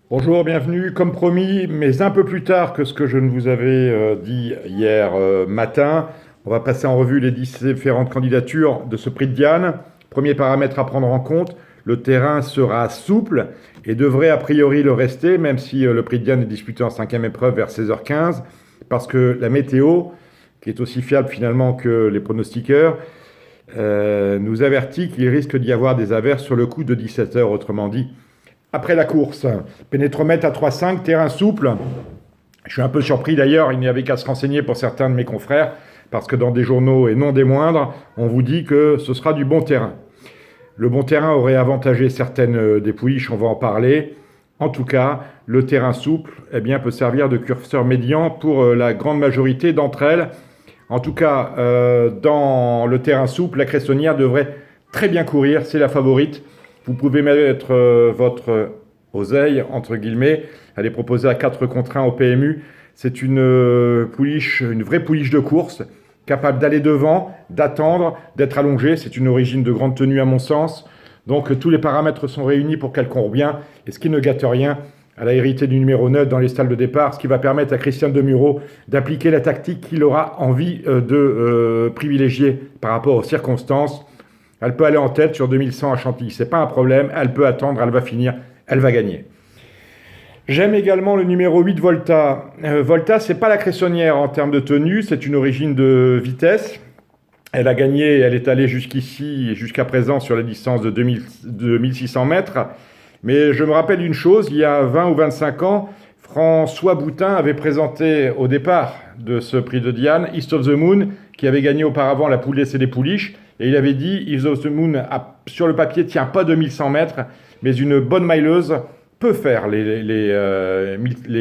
Bonjour, bienvenue. Comme promis, mais un peu plus tard que ce que je ne vous avais dit hier matin, on va passer en revue les différentes candidatures de ce prix de Diane. Premier paramètre à prendre en compte, le terrain sera souple et devrait a priori le rester, même si le prix de Diane est disputé en cinquième épreuve vers 16h15, parce que la météo, qui est aussi fiable finalement que les pronostiqueurs, nous avertit qu'il risque d'y avoir des averses sur le coup de 17h, autrement dit après la course. Pénétromètre à 3,5, terrain souple. Je suis un peu surpris d'ailleurs, il n'y avait qu'à se renseigner pour certains de mes confrères, parce que dans des journaux et non des moindres, on vous dit que ce sera du bon terrain. Le bon terrain aurait avantagé certaines des pouliches, on va en parler. En tout cas, le terrain souple peut servir de curseur médian pour la grande majorité d'entre elles. En tout cas, dans le terrain souple, la Cressonnière devrait très bien courir, c'est la favorite. Vous pouvez mettre votre oseille, entre guillemets. Elle est proposée à 4 contre 1 au PMU. C'est une pouliche, une vraie pouliche de course, capable d'aller devant, d'attendre, d'être allongée. C'est une origine de grande tenue à mon sens. Donc tous les paramètres sont réunis pour qu'elle court bien. Et ce qui ne gâte rien, elle a hérité du numéro 9 dans les stalles de départ, ce qui va permettre à Christian Demuro d'appliquer la tactique qu'il aura envie de privilégier par rapport aux circonstances. Elle peut aller en tête sur 2100 à Chantilly, c'est pas un problème, elle peut attendre, elle va finir, elle va gagner. J'aime également le numéro 8 Volta. Volta, c'est pas la Cressonnière en termes de tenue, c'est une origine de vitesse. Elle a gagné, elle est allée jusqu'ici, jusqu'à présent sur la distance de 2600 mètres. Mais je me rappelle une chose, il y a 20 ou 25 ans, François Boutin avait présenté au départ de ce prix de Diane East of the Moon, qui avait gagné auparavant la poule d'essai des pouliches. Et il avait dit, East of the Moon, sur le papier, tient pas 2100 mètres, mais une bonne mileuse peut faire les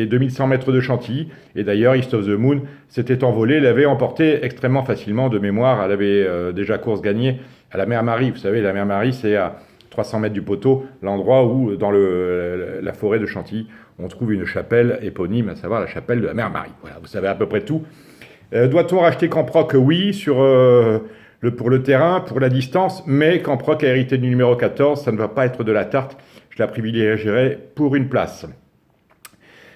2100 mètres de Chantilly. Et d'ailleurs, East of the Moon s'était envolée, l'avait emporté extrêmement facilement de mémoire. Elle avait déjà course gagnée à la Mère Marie. Vous savez, la Mère Marie, c'est à 300 mètres du poteau, l'endroit où, dans la forêt de Chantilly, on trouve une chapelle éponyme, à savoir la chapelle de la Mère Marie. Voilà, vous savez à peu près tout. Doit-on racheter Camproc? Oui, pour le terrain, pour la distance, mais Camproc a hérité du numéro 14, ça ne va pas être de la tarte, je la privilégierai pour une place.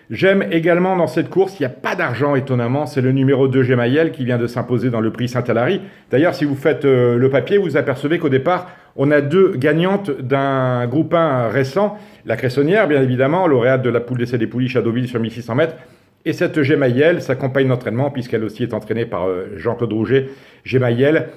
J'aime également dans cette course, il n'y a pas d'argent étonnamment, c'est le numéro 2 Gemayel qui vient de s'imposer dans le prix Saint-Alary. D'ailleurs, si vous faites le papier, vous apercevez qu'au départ, on a 2 gagnantes d'un groupe 1 récent. La Cressonnière, bien évidemment, lauréate de la poule d'essai des pouliches à Deauville sur 1600 mètres. Et cette Gemayel, sa compagne d'entraînement, puisqu'elle aussi est entraînée par Jean-Claude Rouget, Gemayel,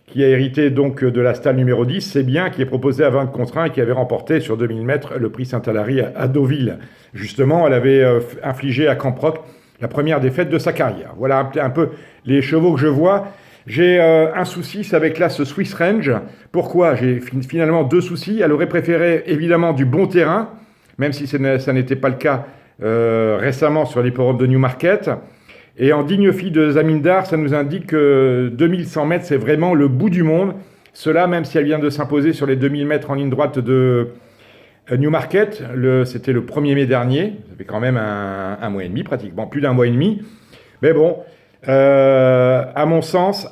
qui a hérité donc de la stalle numéro 10, c'est bien, qui est proposé à 20 contre 1 et qui avait remporté sur 2000 mètres le prix Saint-Alary à Deauville. Justement, elle avait infligé à Camproc la première défaite de sa carrière. Voilà un peu les chevaux que je vois. J'ai un souci, c'est avec l'As Swiss Range. Pourquoi? J'ai finalement 2 soucis. Elle aurait préféré évidemment du bon terrain, même si ça n'était pas le cas récemment sur l'hippodrome de Newmarket. Et en digne fille de Zamindar, ça nous indique que 2100 mètres, c'est vraiment le bout du monde. Cela, même si elle vient de s'imposer sur les 2000 mètres en ligne droite de Newmarket, c'était le 1er mai dernier. Ça fait quand même un mois et demi, pratiquement plus d'un mois et demi. Mais bon, à mon sens,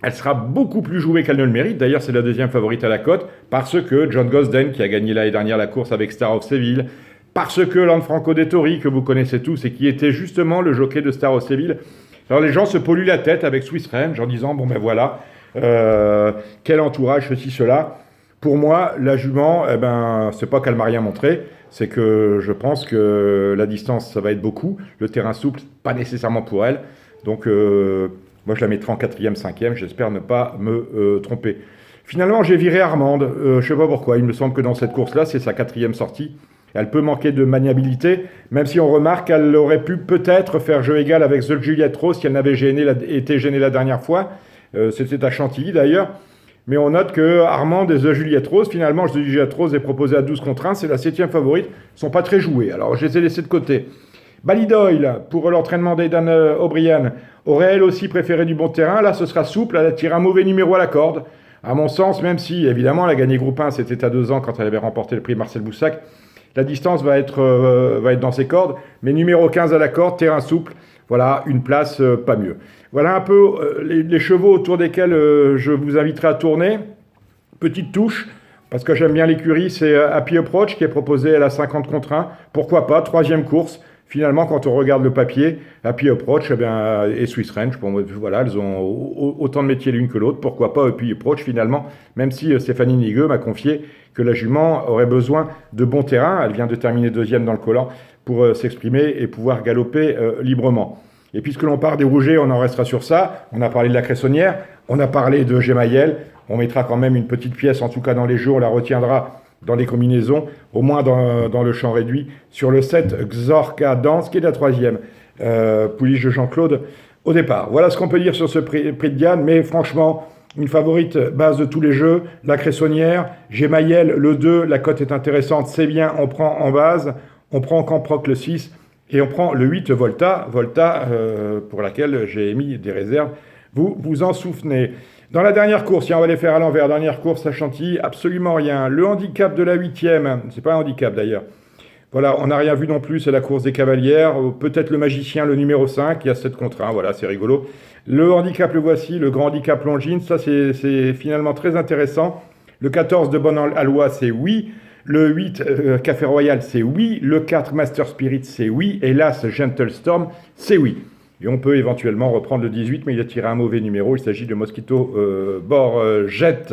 elle sera beaucoup plus jouée qu'elle ne le mérite. D'ailleurs, c'est la deuxième favorite à la cote, parce que John Gosden, qui a gagné l'année dernière la course avec Star of Seville, parce que Lanfranco Dettori, que vous connaissez tous, et qui était justement le jockey de Star of Seville. Alors les gens se polluent la tête avec Swiss Range en disant, bon ben voilà, quel entourage, ceci, cela. Pour moi, la jument, c'est pas qu'elle m'a rien montré, c'est que je pense que la distance, ça va être beaucoup. Le terrain souple, pas nécessairement pour elle. Donc, moi, je la mettrai en 4e, 5e. J'espère ne pas me tromper. Finalement, j'ai viré Armande. Je sais pas pourquoi. Il me semble que dans cette course-là, c'est sa 4e sortie. Elle peut manquer de maniabilité, même si on remarque qu'elle aurait pu peut-être faire jeu égal avec The Juliette Rose si elle n'avait été gênée la dernière fois. C'était à Chantilly d'ailleurs. Mais on note que Armande et The Juliette Rose, finalement, The Juliette Rose est proposée à 12 contre 1, c'est la 7e favorite, ne sont pas très jouées. Alors je les ai laissés de côté. Ballydoyle, pour l'entraînement d'Aidan O'Brien, aurait elle aussi préféré du bon terrain. Là, ce sera souple, elle tire un mauvais numéro à la corde. À mon sens, même si, évidemment, elle a gagné groupe 1, c'était à 2 ans quand elle avait remporté le prix Marcel Boussac, la distance va être dans ses cordes, mais numéro 15 à la corde, terrain souple, voilà, une place pas mieux. Voilà un peu les chevaux autour desquels je vous inviterai à tourner. Petite touche, parce que j'aime bien l'écurie, c'est Happy Approach qui est proposé à la 50 contre 1. Pourquoi pas, troisième course. Finalement, quand on regarde le papier, Happy Approach eh bien, et Swiss Range, bon, voilà, elles ont autant de métiers l'une que l'autre. Pourquoi pas Happy Approach finalement, même si Stéphanie Nigueux m'a confié que la jument aurait besoin de bon terrain. Elle vient de terminer deuxième dans le collant pour s'exprimer et pouvoir galoper librement. Et puisque l'on part des rougets, on en restera sur ça. On a parlé de la Cressonnière, on a parlé de Gemayel. On mettra quand même une petite pièce, en tout cas dans les jeux, on la retiendra dans les combinaisons, au moins dans le champ réduit, sur le 7 Xorka Dance, qui est la troisième pouliche de Jean-Claude au départ. Voilà ce qu'on peut dire sur ce prix de Diane, mais franchement, une favorite base de tous les jeux, la Cressonnière, Gemayel, le 2, la cote est intéressante, c'est bien, on prend en base, on prend Camproc le 6, et on prend le 8 Volta, pour laquelle j'ai émis des réserves, vous vous en souvenez. Dans la dernière course, on va les faire à l'envers, dernière course à Chantilly, absolument rien. Le handicap de la 8e, c'est pas un handicap d'ailleurs. Voilà, on n'a rien vu non plus, c'est la course des cavalières. Peut-être le magicien, le numéro 5, il y a 7 contre 1, voilà, c'est rigolo. Le handicap, le voici, le grand handicap Longines, ça c'est finalement très intéressant. Le 14 de Bonne-Aloi, c'est oui. Le 8 Café Royal, c'est oui. Le 4 Master Spirit, c'est oui. Et l'As Gentle Storm, c'est oui. Et on peut éventuellement reprendre le 18, mais il a tiré un mauvais numéro. Il s'agit de Mosquito Jet.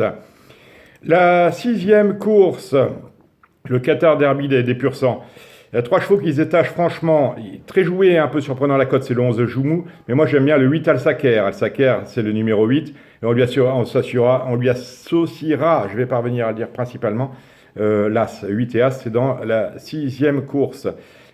La 6e course, le Qatar Derby des Pur Sang. Il y a 3 chevaux qui se détachent franchement. Très joué, un peu surprenant la cote, c'est le 11 Joumou. Mais moi, j'aime bien le 8 Al-Saker. Al-Saker, c'est le numéro 8. Et on lui associera, je vais parvenir à le dire principalement, l'As. 8 et As, c'est dans la 6e course.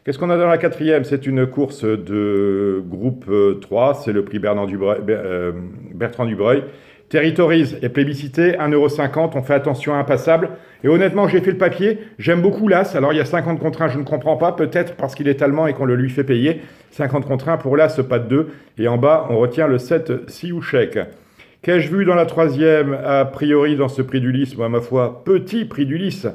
Qu'est-ce qu'on a dans la 4e? C'est une course de groupe 3, c'est le prix Bertrand Dubreuil. Territories est plébiscité, 1,50 €, on fait attention à impassable. Et honnêtement, j'ai fait le papier, j'aime beaucoup l'As. Alors il y a 50 contre 1, je ne comprends pas, peut-être parce qu'il est allemand et qu'on le lui fait payer. 50 contre 1 pour l'As, pas de 2. Et en bas, on retient le 7 Siouchek. Qu'ai-je vu dans la 3e, a priori dans ce prix du Lys? Moi, ma foi, petit prix du Lys.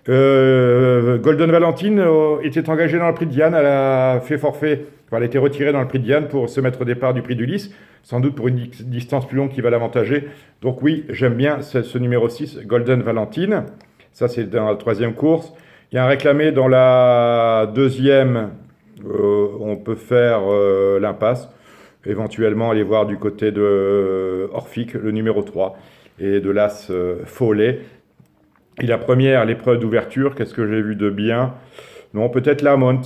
Golden Valentine était engagée dans le prix de Diane, elle a fait forfait, enfin, elle a été retirée dans le prix de Diane pour se mettre au départ du prix du Lys, sans doute pour une distance plus longue qui va l'avantager. Donc oui, j'aime bien ce numéro 6, Golden Valentine. Ça, c'est dans la 3e course. Il y a un réclamé dans la 2e, on peut faire l'impasse, éventuellement aller voir du côté de Orphic, le numéro 3, et de l'As Follet. Et la première, l'épreuve d'ouverture, qu'est-ce que j'ai vu de bien? Non, peut-être la Mont,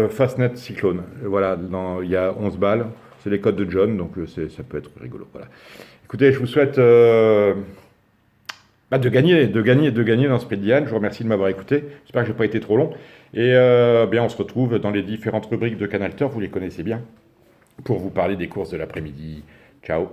Fastnet Cyclone. Voilà, il y a 11 balles. C'est les codes de John, donc ça peut être rigolo. Voilà. Écoutez, je vous souhaite de gagner dans ce prix de Diane. Je vous remercie de m'avoir écouté. J'espère que je n'ai pas été trop long. Et bien, on se retrouve dans les différentes rubriques de Canal Turf, vous les connaissez bien, pour vous parler des courses de l'après-midi. Ciao.